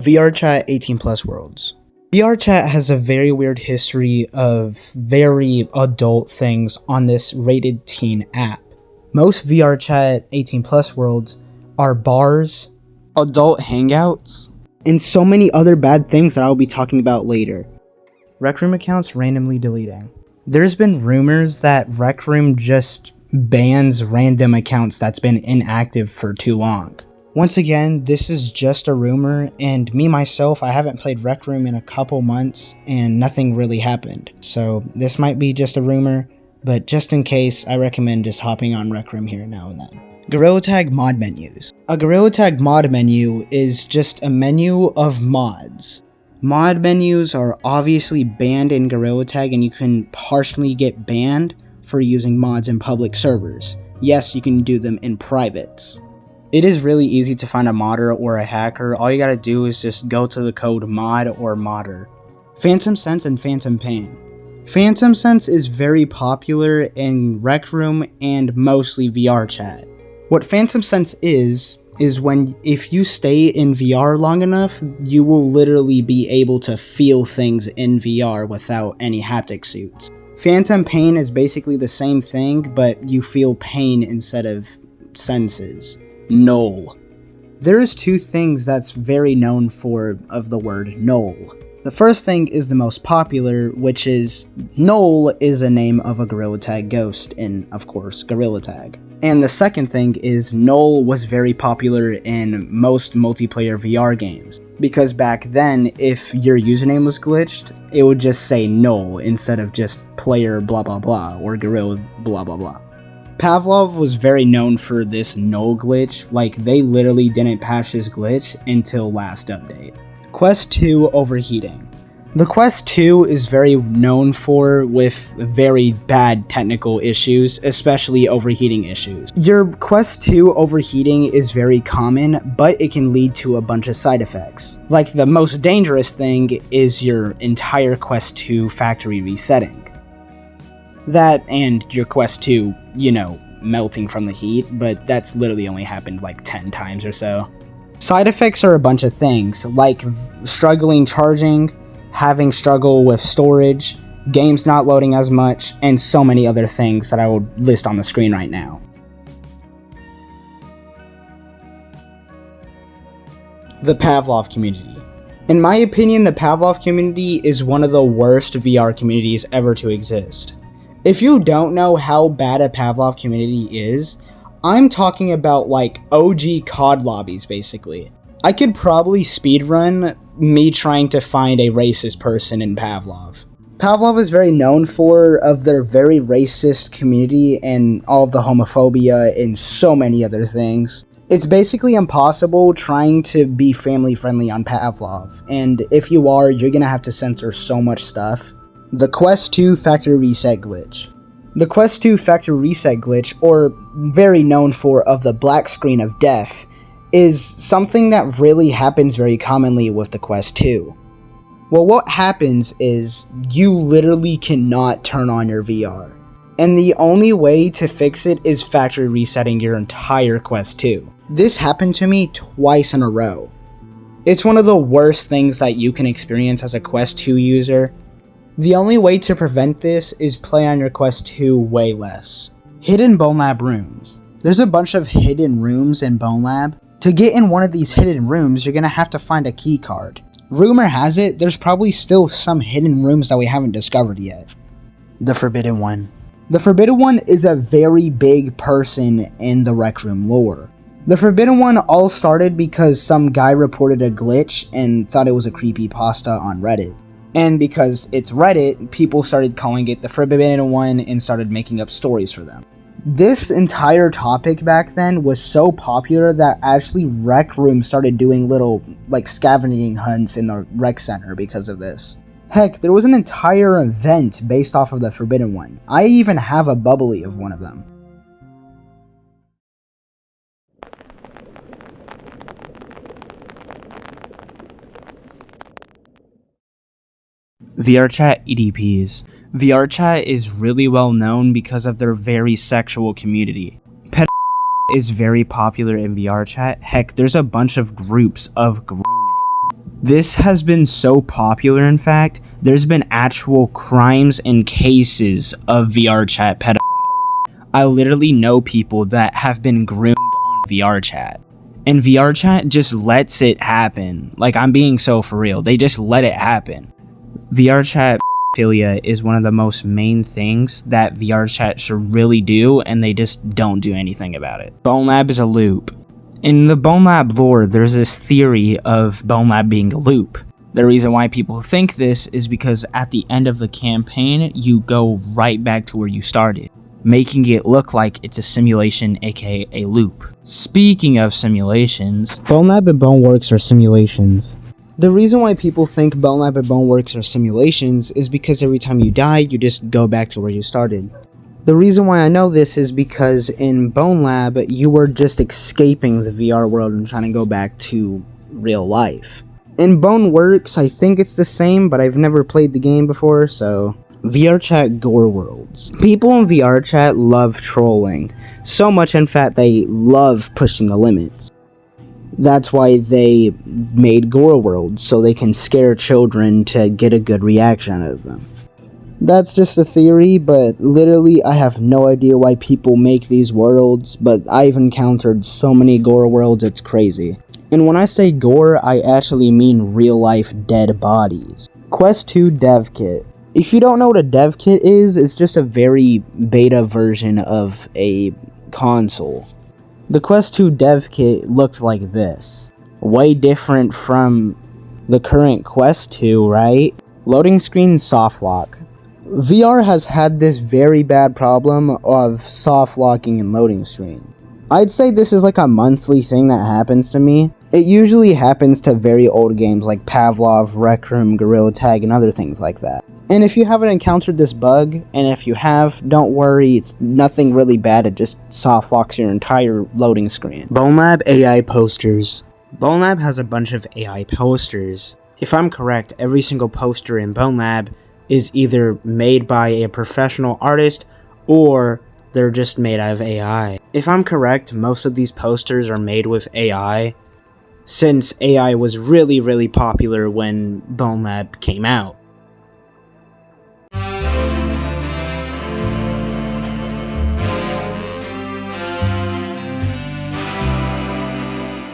VR Chat 18 Plus Worlds. VR Chat has a very weird history of very adult things on this rated teen app. Most VR Chat 18 Plus Worlds are bars, adult hangouts, and so many other bad things that I'll be talking about later. Rec Room accounts randomly deleting. There's been rumors that Rec Room just bans random accounts that's been inactive for too long. Once again, this is just a rumor, and me myself, I haven't played Rec Room in a couple months, and nothing really happened. So this might be just a rumor, but just in case, I recommend just hopping on Rec Room here now and then. Gorilla Tag mod menus. A Gorilla Tag mod menu is just a menu of mods. Mod menus are obviously banned in Gorilla Tag, and you can partially get banned for using mods in public servers. Yes, you can do them in privates. It is really easy to find a modder or a hacker. All you gotta do is just go to the code mod or modder. Phantom Sense and Phantom Pain. Phantom Sense is very popular in Rec Room and mostly VR Chat. What Phantom Sense is when if you stay in VR long enough, you will literally be able to feel things in VR without any haptic suits. Phantom Pain is basically the same thing, but you feel pain instead of senses. Null. There's two things that's very known for of the word null. The first thing is the most popular, which is Null is a name of a Gorilla Tag ghost in, of course, Gorilla Tag. And the second thing is Null was very popular in most multiplayer VR games. Because back then, if your username was glitched, it would just say Null instead of just player blah blah blah or Gorilla blah blah blah. Pavlov was very known for this null glitch, like they literally didn't patch this glitch until last update. Quest 2 overheating. The Quest 2 is very known for with very bad technical issues, especially overheating issues. Your Quest 2 overheating is very common, but it can lead to a bunch of side effects. Like the most dangerous thing is your entire Quest 2 factory resetting. That and your Quest 2, melting from the heat, but that's literally only happened like 10 times or so. Side effects are a bunch of things, like struggling charging, having struggle with storage, games not loading as much, and so many other things that I will list on the screen right now. The Pavlov community. In my opinion, the Pavlov community is one of the worst VR communities ever to exist. If you don't know how bad a Pavlov community is, I'm talking about like OG COD lobbies basically. I could probably speedrun me trying to find a racist person in Pavlov. Pavlov is very known for of their very racist community and all of the homophobia and so many other things. It's basically impossible trying to be family friendly on Pavlov, and if you are, you're gonna have to censor so much stuff. The Quest 2 factory reset glitch. The Quest 2 factory reset glitch, or very known for of the black screen of death, is something that really happens very commonly with the Quest 2. Well, what happens is you literally cannot turn on your VR, and the only way to fix it is factory resetting your entire Quest 2. This happened to me twice in a row. It's one of the worst things that you can experience as a Quest 2 user. The only way to prevent this is play on your Quest 2 way less. Hidden Bone Lab rooms. There's a bunch of hidden rooms in Bone Lab. To get in one of these hidden rooms, you're gonna have to find a key card. Rumor has it, there's probably still some hidden rooms that we haven't discovered yet. The Forbidden One. The Forbidden One is a very big person in the Rec Room lore. The Forbidden One all started because some guy reported a glitch and thought it was a creepypasta on Reddit. And because it's Reddit, people started calling it the Forbidden One and started making up stories for them. This entire topic back then was so popular that actually Rec Room started doing little scavenging hunts in the rec center because of this. Heck, there was an entire event based off of the Forbidden One. I even have a bubbly of one of them. VR Chat EDPs. VR Chat is really well known because of their very sexual community. Is very popular in VR Chat. Heck, there's a bunch of groups of grooming. This has been so popular, in fact, there's been actual crimes and cases of VR chat pedophiles. I literally know people that have been groomed on VR chat. And VR chat just lets it happen. Like, I'm being so for real. They just let it happen. VR chat pedophilia is one of the most main things that VR chat should really do, and they just don't do anything about it. Bone Lab is a loop. In the Bone Lab lore, there's this theory of Bone Lab being a loop. The reason why people think this is because at the end of the campaign, you go right back to where you started, making it look like it's a simulation, aka a loop. Speaking of simulations, Bone Lab and Boneworks are simulations. The reason why people think Bone Lab and Boneworks are simulations is because every time you die, you just go back to where you started. The reason why I know this is because in Bone Lab, you were just escaping the VR world and trying to go back to real life. In Boneworks, I think it's the same, but I've never played the game before, so... VR chat gore worlds. People in VR chat love trolling. So much, in fact, they love pushing the limits. That's why they made gore worlds, so they can scare children to get a good reaction out of them. That's just a theory, but literally I have no idea why people make these worlds, but I've encountered so many gore worlds, it's crazy. And when I say gore, I actually mean real-life dead bodies. Quest 2 Dev Kit. If you don't know what a dev kit is, it's just a very beta version of a console. The Quest 2 dev kit looked like this. Way different from the current Quest 2, right? Loading screen soft lock. VR has had this very bad problem of soft locking and loading screen. I'd say this is like a monthly thing that happens to me. It usually happens to very old games like Pavlov, Rec Room, Gorilla Tag, and other things like that. And if you haven't encountered this bug, and if you have, don't worry, it's nothing really bad, it just soft locks your entire loading screen. Bone Lab AI posters. Bone Lab has a bunch of AI posters. If I'm correct, every single poster in Bone Lab is either made by a professional artist, or they're just made out of AI. If I'm correct, most of these posters are made with AI, since AI was really popular when Bone Lab came out.